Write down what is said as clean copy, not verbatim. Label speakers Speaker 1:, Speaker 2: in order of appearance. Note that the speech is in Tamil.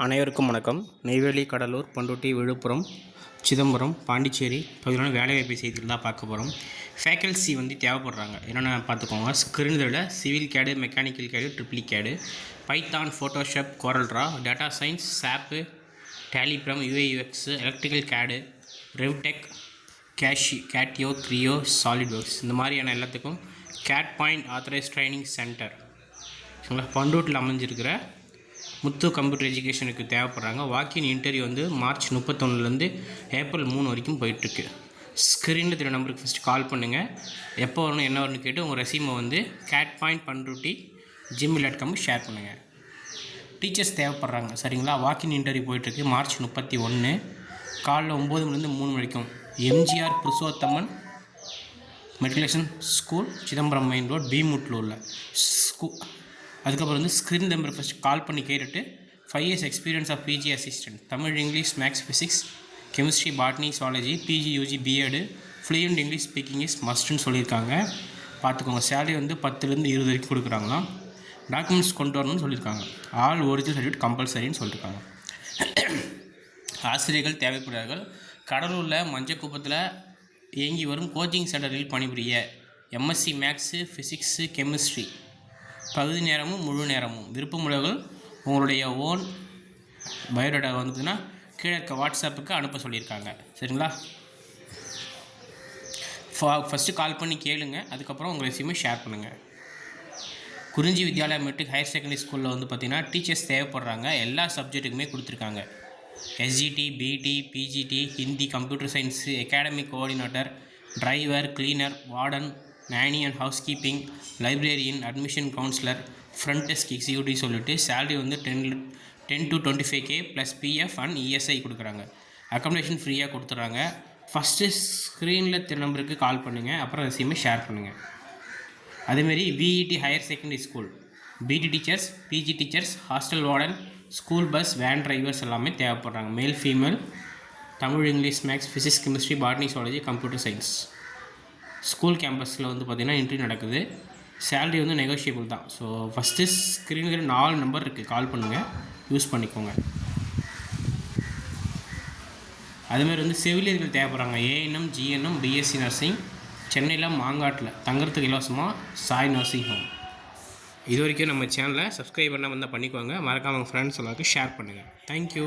Speaker 1: அனைவருக்கும் வணக்கம். நெய்வேலி, கடலூர், பண்ருட்டி, விழுப்புரம், சிதம்பரம், பாண்டிச்சேரி பகுதியிலான வேலைவாய்ப்பு செய்திகள் தான் பார்க்க போகிறோம். ஃபேக்கல்சி தேவைப்படுறாங்க. என்னென்ன பார்த்துக்கோங்க. ஸ்க்ரீனில் சிவில் கேடு, மெக்கானிக்கல் கேடு, ட்ரிபிள் கேடு, பைத்தான், ஃபோட்டோஷாப், கோரல்ட்ரா, டேட்டா சயின்ஸ், சாப்பு, டேலிப்ரம், யூஐயூஎக்ஸ், எலக்ட்ரிக்கல் கேடு, ரெவ்டெக், கேட்டியோ, க்ரியோ, சாலிட்வொர்க்ஸ் இந்த மாதிரியான எல்லாத்துக்கும் CAD Point authorised training centre பண்ருட்டில் அமைஞ்சிருக்கிற முத்து கம்ப்யூட்டர் எஜுகேஷனுக்கு தேவைப்படுறாங்க. வாக்கின் இன்டர்வியூ மார்ச் 31 ஏப்ரல் 3 வரைக்கும் போயிட்டுருக்கு. ஸ்க்ரீனில் தெரிய நம்பருக்கு ஃபஸ்ட்டு கால் பண்ணுங்கள். எப்போ வரணும் என்ன வரணும்னு கேட்டு உங்கள் ரெசியூமை CAD Point Panruti gmail.com share பண்ணுங்கள். டீச்சர்ஸ் தேவைப்படுறாங்க. சரிங்களா? வாக்கின் இன்டர்வியூ போயிட்டுருக்கு. மார்ச் 31 காலைல 9 மணிலேருந்து 3 வரைக்கும் MGR Purushothaman matriculation school, Chidambaram main road, பீமுட்டில் உள்ள அதுக்கப்புறம் ஸ்க்ரீன் நம்பர் ஃபஸ்ட்டு கால் பண்ணி கேட்டுட்டு 5 years experience of PG assistant, Tamil, English, maths, physics, chemistry, botany, zoology, PG, UG, BEd, fluent English speaking is மஸ்ட்டுன்னு சொல்லியிருக்காங்க. பார்த்துக்கோங்க. சேலரி 10லேருந்து 20 வரைக்கும் கொடுக்குறாங்களாம். டாக்குமெண்ட்ஸ் கொண்டு வரணும்னு சொல்லியிருக்காங்க. ஆல் ஒரிஜினல் சர்டிஃபிகேட் கம்பல்சரின்னு சொல்லியிருக்காங்க. ஆசிரியர்கள் தேவைப்படுறார்கள். கடலூரில் மஞ்சக்குப்பத்தில் இயங்கி வரும் கோச்சிங் சென்டரில் பணிபுரிய எம்எஸ்சி மேக்ஸு, ஃபிசிக்ஸு, கெமிஸ்ட்ரி பகுதி நேரமும் முழு நேரமும் விருப்பமுள்ளவர்கள் உங்களுடைய ஓன் பயோடேட்டா கீழே இருக்க வாட்ஸ்அப்புக்கு அனுப்ப சொல்லியிருக்காங்க. சரிங்களா? ஃபஸ்ட்டு கால் பண்ணி கேளுங்க. அதுக்கப்புறம் உங்கள் ரெசியூமை ஷேர் பண்ணுங்கள். குறிஞ்சி வித்யாலயா மெட்ரிக் ஹையர் செகண்டரி ஸ்கூலில் பார்த்திங்கன்னா டீச்சர்ஸ் தேவைப்படுறாங்க. எல்லா சப்ஜெக்ட்டுக்குமே கொடுத்துருக்காங்க. SGT, PT, PGT, Hindi, computer science, academic coordinator, driver, cleaner, warden, nanny and housekeeping, librarian, admission counsellor, front desk executive சொல்லிட்டு salary 10 to 25K plus PF and ESI கொடுக்குறாங்க. அக்காமடேஷன் ஃப்ரீயாக கொடுத்துட்றாங்க. ஃபஸ்ட்டு ஸ்க்ரீனில் நம்பருக்கு கால் பண்ணுங்கள். அப்புறம் ரெசியூமை ஷேர் பண்ணுங்கள். அதேமாரி VET higher secondary school, PT teachers, PG teachers, hostel warden, school bus, van drivers எல்லாமே தேவைப்படுறாங்க. Male, female, Tamil, English, maths, physics, chemistry, botany, zoology, computer science. School கேம்பஸில் பார்த்திங்கன்னா இன்டர்வியூ நடக்குது. சேலரி நெகோஷியபிள் தான். ஸோ ஃபஸ்ட்டு ஸ்க்ரீனில் 4 நம்பர் இருக்குது. கால் பண்ணுங்கள், யூஸ் பண்ணிக்கோங்க. அதுமாதிரி செவிலியர்கள் தேவைப்படுறாங்க. ஏஎன்எம், ஜிஎன்எம், பிஎஸ்சி நர்சிங், சென்னையில் மாங்காட்டில் தங்குறதுக்கு இலவசமாக சாய் நர்சிங் ஹோம். இது வரைக்கும் நம்ம சேனலை சப்ஸ்கிரைப் பண்ணால் பண்ணிக்கோங்க. மறக்காமல் உங்கள் ஃப்ரெண்ட்ஸ் எல்லாருக்கும் ஷேர் பண்ணுங்கள். தேங்க்யூ.